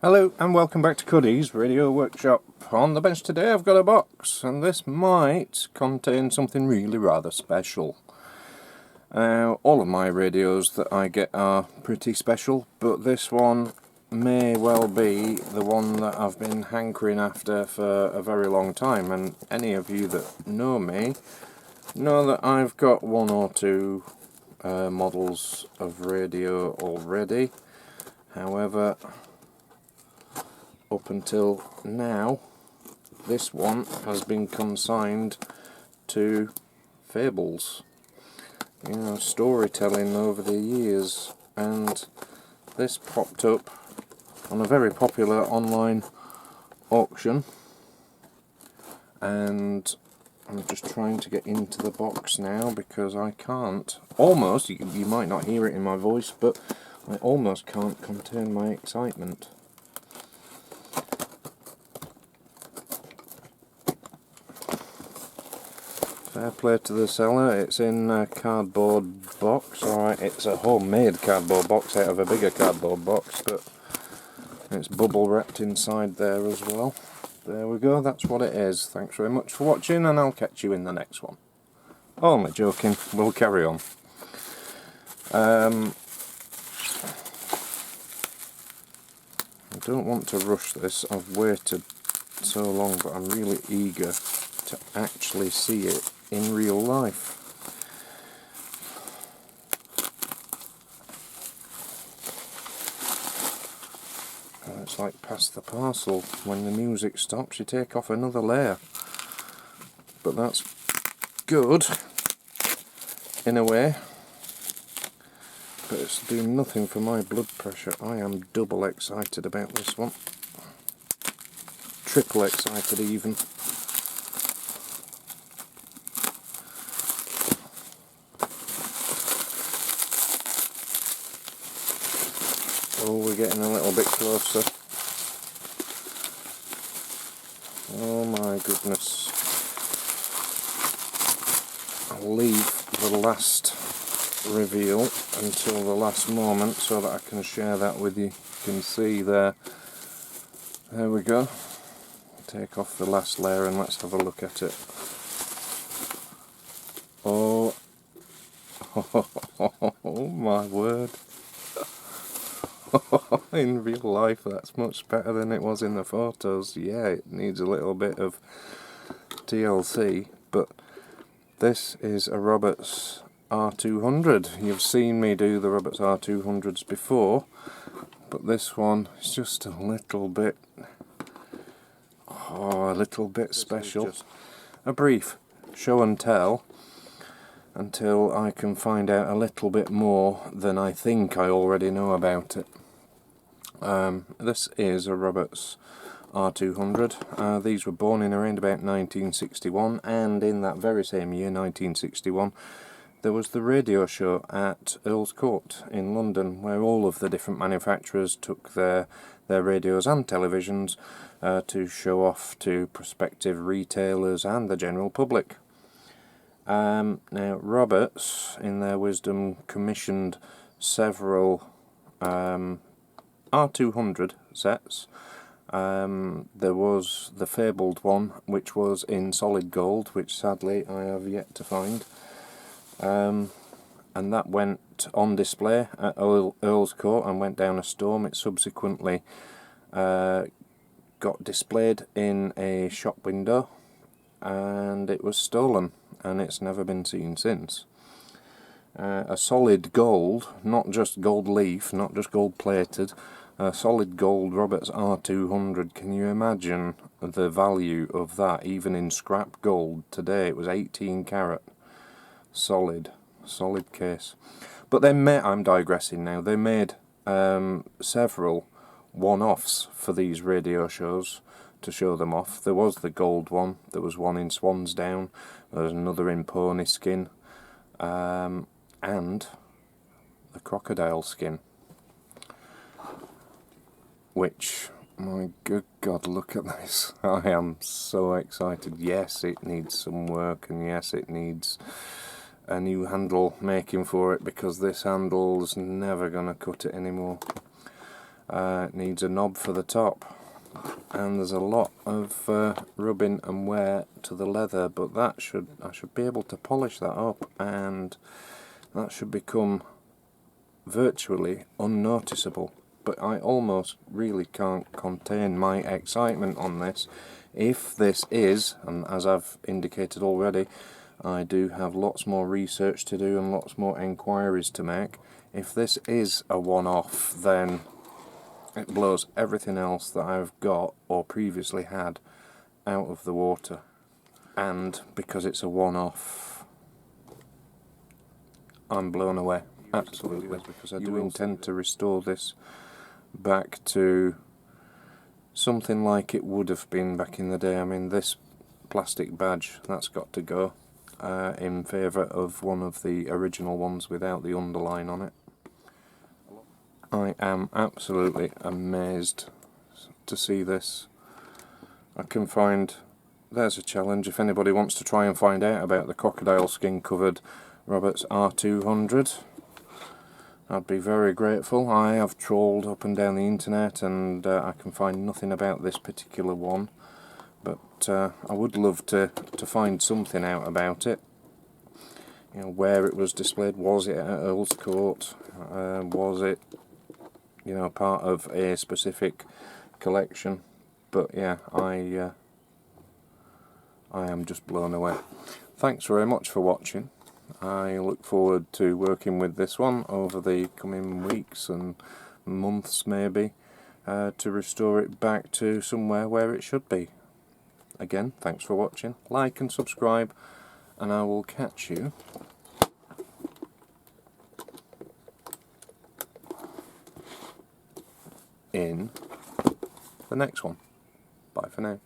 Hello and welcome back to Cuddy's Radio Workshop. On the bench today I've got a box, and this might contain something really rather special. All of my radios that I get are pretty special, but this one may well be the one that I've been hankering after for a very long time, and any of you that know me know that I've got one or two models of radio already. However, up until now, this one has been consigned to fables, storytelling over the years, and this popped up on a very popular online auction, and I'm just trying to get into the box now because I can't, almost, you might not hear it in my voice, but I almost can't contain my excitement. Fair play to the seller, it's in a cardboard box. Alright, it's a homemade cardboard box out of a bigger cardboard box, but it's bubble wrapped inside there as well. There we go, that's what it is. Thanks very much for watching, and I'll catch you in the next one. Only joking, we'll carry on. I don't want to rush this, I've waited so long, but I'm really eager to actually see it in real life. It's like pass the parcel. When the music stops, you take off another layer. But that's good in a way, but it's doing nothing for my blood pressure. I am double excited about this one, triple excited even. Oh, we're getting a little bit closer. Oh my goodness. I'll leave the last reveal until the last moment so that I can share that with you. You can see there. There we go. Take off the last layer and let's have a look at it. Oh, oh my word. In real life that's much better than it was in the photos. Yeah, it needs a little bit of TLC, but this is a Roberts R200. You've seen me do the Roberts R200s before, but this one is just a little bit, special. A brief show and tell until I can find out a little bit more than I think I already know about it. This is a Roberts R200. These were born in around about 1961, and in that very same year, 1961, there was the radio show at Earls Court in London, where all of the different manufacturers took their radios and televisions to show off to prospective retailers and the general public. Now, Roberts, in their wisdom, commissioned several R200 sets. There was the fabled one, which was in solid gold, which sadly I have yet to find. And that went on display at Earls Court and went down a storm. It subsequently got displayed in a shop window, and it was stolen, and it's never been seen since. A solid gold, not just gold leaf, not just gold plated, a solid gold Roberts R200. Can you imagine the value of that, even in scrap gold today? It was 18 carat, solid case. But they made, I'm digressing now, they made several one-offs for these radio shows to show them off. There was the gold one, there was one in swan's down, there was another in pony skin, and the crocodile skin, which, my good God, look at this. I am so excited. Yes, it needs some work, and yes, it needs a new handle making for it, because this handle's never going to cut it anymore. It needs a knob for the top, and there's a lot of rubbing and wear to the leather, but I should be able to polish that up, and that should become virtually unnoticeable. But I almost really can't contain my excitement on this. If this is, and as I've indicated already, I do have lots more research to do and lots more enquiries to make. If this is a one-off, then it blows everything else that I've got or previously had out of the water. And because it's a one-off, I'm blown away, absolutely, because I do intend to restore this back to something like it would have been back in the day. I mean, this plastic badge, that's got to go in favour of one of the original ones without the underline on it. I am absolutely amazed to see this. I can find, there's a challenge if anybody wants to try and find out about the crocodile skin covered Roberts R200. I'd be very grateful. I have trawled up and down the internet and I can find nothing about this particular one, but I would love to find something out about it. You know, where it was displayed. Was it at Earls Court? Was it, you know, part of a specific collection? But yeah, I am just blown away. Thanks very much for watching. I look forward to working with this one over the coming weeks and months maybe, to restore it back to somewhere where it should be. Again, thanks for watching. Like and subscribe, and I will catch you in the next one. Bye for now.